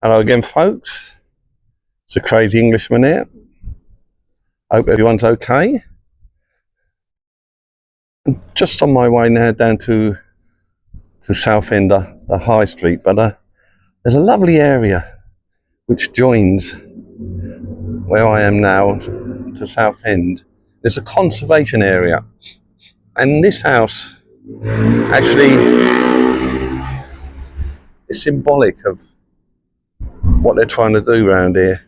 Hello again, folks. It's a crazy Englishman here. Hope everyone's okay. I'm just on my way now down to Southend, the High Street, but there's a lovely area which joins where I am now to Southend. There's a conservation area, and this house actually is symbolic of what they're trying to do around here.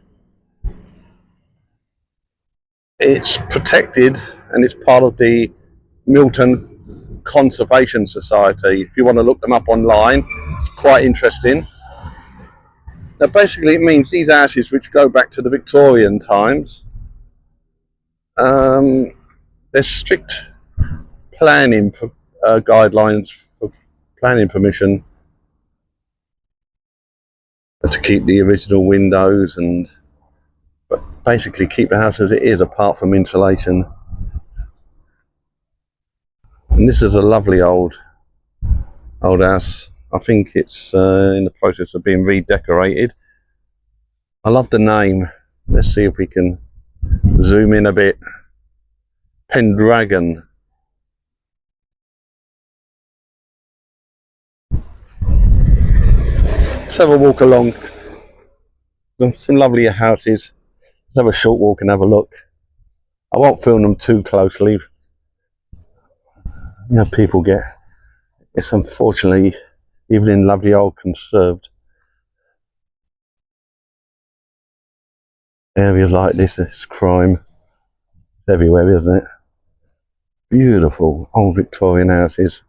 It's protected and it's part of the Milton Conservation Society. If you want to look them up online, it's quite interesting. Now basically it means these houses, which go back to the Victorian times, there's strict planning guidelines for planning permission to keep the original windows but basically keep the house as it is, apart from insulation. And this is a lovely old house. I think it's in the process of being redecorated. I love the name. Let's see if we can zoom in a bit. Pendragon. Let's have a walk along. There's some lovely houses. Let's have a short walk and have a look. I won't film them too closely. You know, people it's unfortunately, even in lovely old conserved areas like this, it's crime. It's everywhere, isn't it? Beautiful old Victorian houses.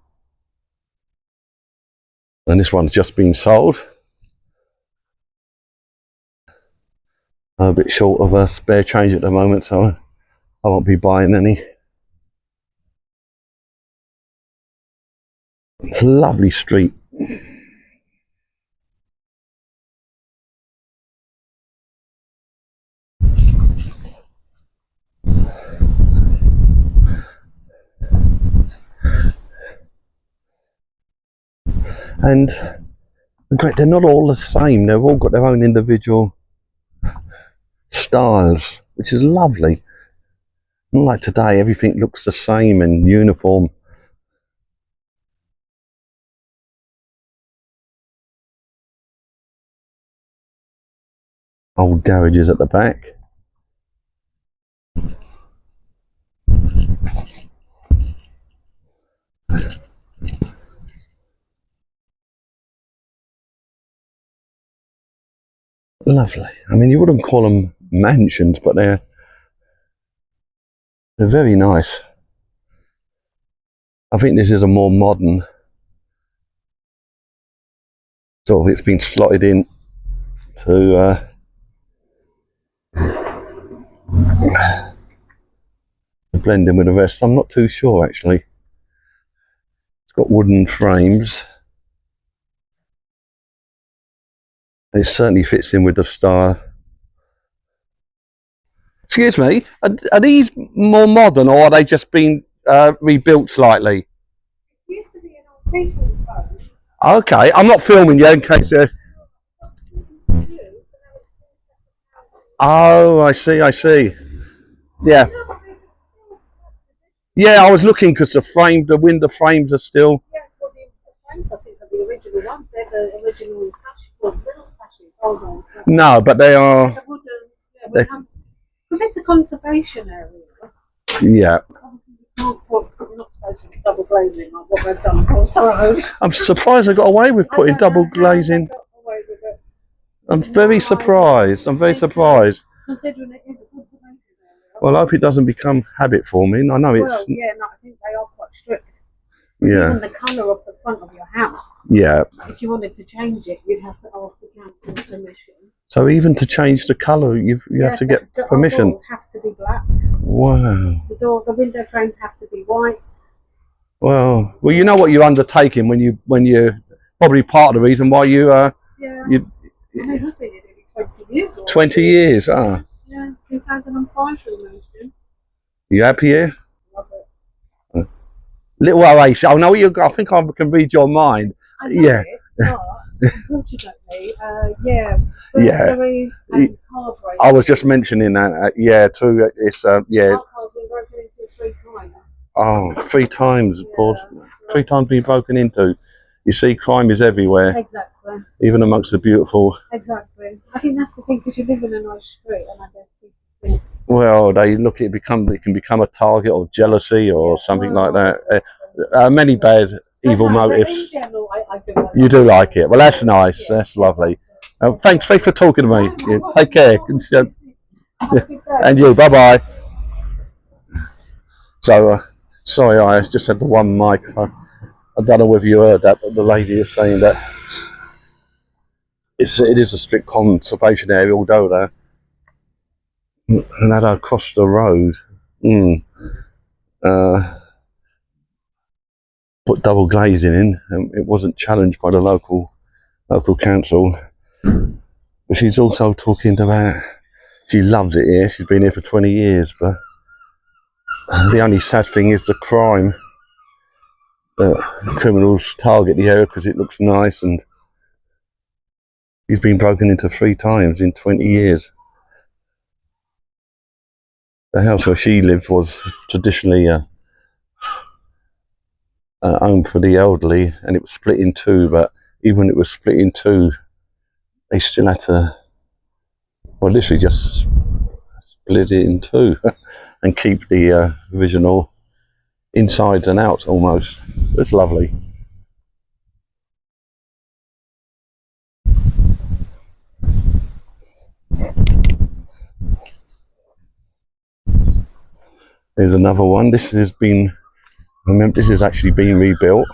And this one's just been sold. I'm a bit short of a spare change at the moment, so I won't be buying any. It's a lovely street. And great, they're not all the same. They've all got their own individual styles, which is lovely. Not like today, everything looks the same and uniform. Old garages at the back. Lovely. I mean, you wouldn't call them mansions, but they're very nice. I think this is a more modern sort of, it's been slotted in to blend in with the rest. I'm not too sure actually. It's got wooden frames. It certainly fits in with the style. Excuse me, are these more modern, or are they just been rebuilt slightly? It used to be an old people's home. Okay, I'm not filming you in case they're... Oh, I see. Yeah. Yeah, I was looking because the window frames are still... Yeah, well, the frames, I think, are the original ones. They're the original little sashes. Hold on. No, but they are... Because it's a conservation area. Yeah. We're not supposed to be double glazing like what they've done across the road. I'm surprised they got away with putting double glazing. I'm very surprised. Considering it is a conservation area. Well, I hope it doesn't become habit forming. I know it's... Well, yeah, no, I think they are quite strict. Yeah. Even the colour of the front of your house. Yeah. If you wanted to change it, you'd have to ask the council's permission. So even to change the colour, you have to get permission. The doors have to be black. Wow. The window frames have to be white. Well, you know what you're undertaking when you probably part of the reason why you Yeah. I mean, I've been here nearly 20 years. 20 years. Ah. Yeah, 2005 we moved in. You happy here? Love it. Little Oasis. I know I think I can read your mind. I know Yeah. it, but Unfortunately, yeah, Yeah. burglaries and car breaks. I was just mentioning that. Yeah, true. It's yeah. Our car's been broken into 3 times. Oh, 3 times, of course. Yeah. 3 times being broken into. You see, crime is everywhere, Exactly. even amongst the beautiful. Exactly. I think that's the thing, because you live in a nice street, and I guess people think. Well, they look it can become a target of jealousy or something like that. Many bad, evil motives. In general, I do like You do like it. Well, that's nice. Yeah. That's lovely. Thanks for talking to me. Yeah, take care. Have a good day. And you. Bye bye. So, sorry, I just had the one mic. I don't know whether you heard that, but the lady is saying that it is a strict conservation area, although they're and that across the road. Put double glazing in, and it wasn't challenged by the local council. But she's also talking about she loves it here. She's been here for 20 years, but the only sad thing is the crime. Criminals target the area because it looks nice, and he's been broken into 3 times in 20 years. The house where she lived was traditionally a home for the elderly, and it was split in two. But even when it was split in two, they still had to, well, literally just split it in two and keep the original insides and outs almost. It's lovely. There's another one. This has been, remember, this has actually been rebuilt.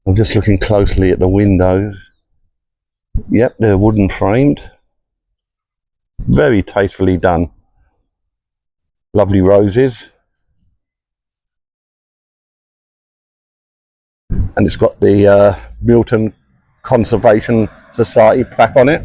I'm just looking closely at the windows. Yep, they're wooden framed. Very tastefully done. Lovely roses. And it's got the Milton Conservation Society plaque on it.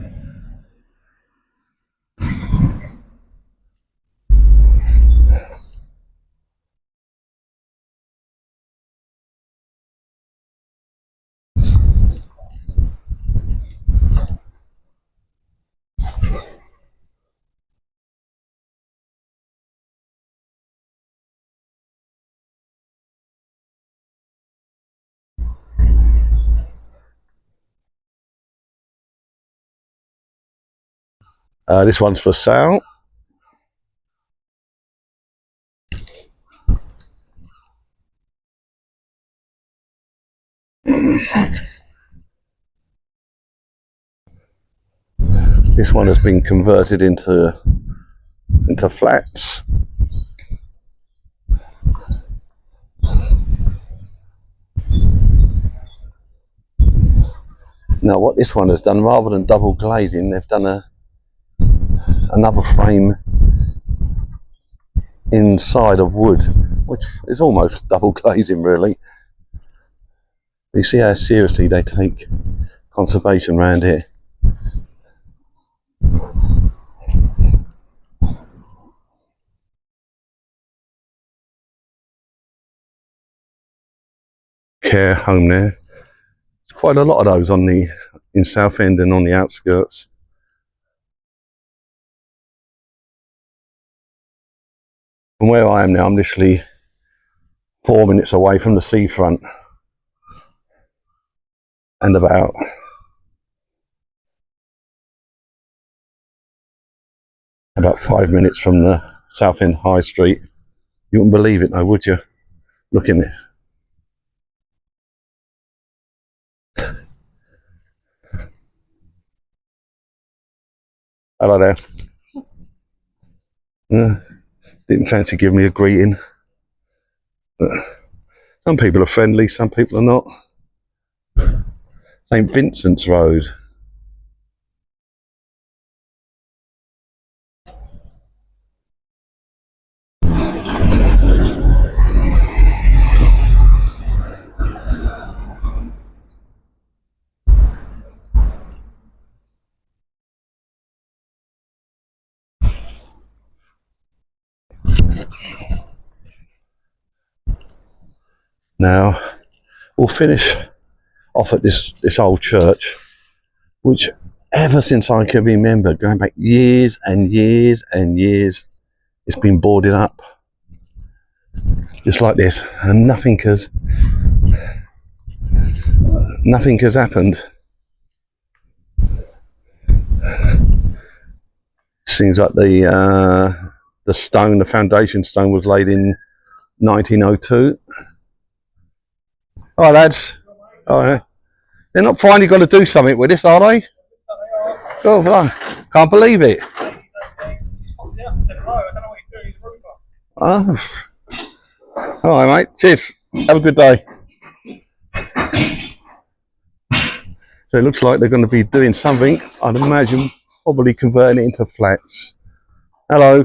This one's for sale. This one has been converted into flats. Now, what this one has done, rather than double glazing, they've done another frame inside of wood, which is almost double glazing, really. You see how seriously they take conservation around here. Care home there. There's quite a lot of those in Southend and on the outskirts. From where I am now, I'm literally 4 minutes away from the seafront, and about about 5 minutes from the Southend High Street. You wouldn't believe it though, would you? Look in it. Hello there. Didn't fancy giving me a greeting. But some people are friendly, some people are not. St Vincent's Road. Now, we'll finish off at this old church, which ever since I can remember, going back years and years and years, it's been boarded up. Just like this, and nothing has happened. Seems like the foundation stone was laid in 1902. All right, lads. All right. They're not finally got to do something with this, are they? Oh, well, can't believe it. Oh. All right, mate. Cheers. Have a good day. So it looks like they're going to be doing something. I'd imagine probably converting it into flats. Hello.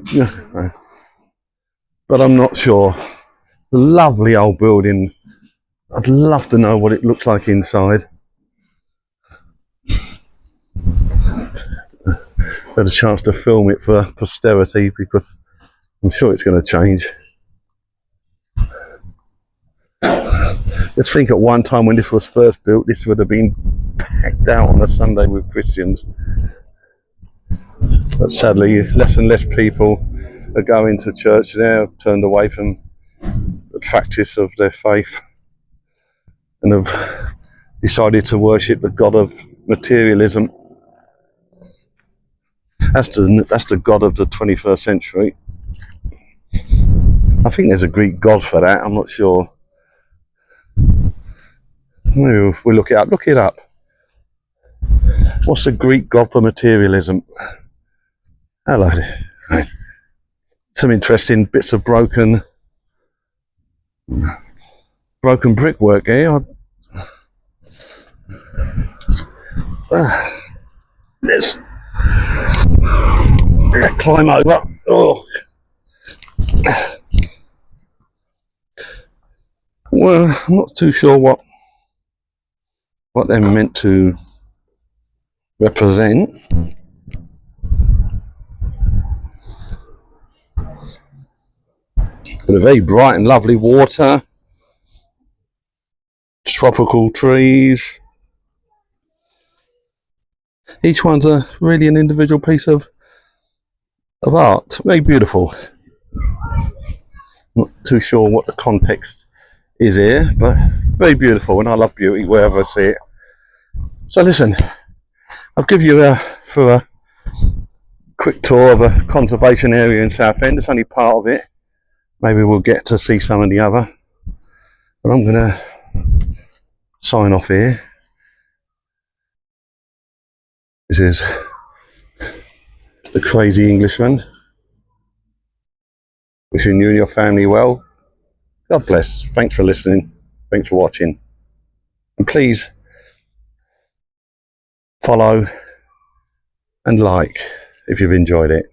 But I'm not sure. It's a lovely old building. I'd love to know what it looks like inside. Had a chance to film it for posterity because I'm sure it's going to change. Let's think at one time when this was first built, this would have been packed out on a Sunday with Christians. But sadly, less and less people are going to church now, turned away from the practice of their faith and have decided to worship the god of materialism. That's the god of the 21st century. I think there's a Greek god for that, I'm not sure. Maybe if we look it up. Look it up. What's the Greek god for materialism? Hello there. Some interesting bits of broken brickwork here. Let's climb over. Oh. Well, I'm not too sure what they're meant to represent. But a very bright and lovely water, tropical trees. Each one's really an individual piece of art. Very beautiful. Not too sure what the context is here, but very beautiful, and I love beauty wherever I see it. So listen, I'll give you a quick tour of a conservation area in Southend. It's only part of it. Maybe we'll get to see some of the other. But I'm going to sign off here. This is the Crazy Englishman. Wishing you and your family well. God bless. Thanks for listening. Thanks for watching. And please follow and like if you've enjoyed it.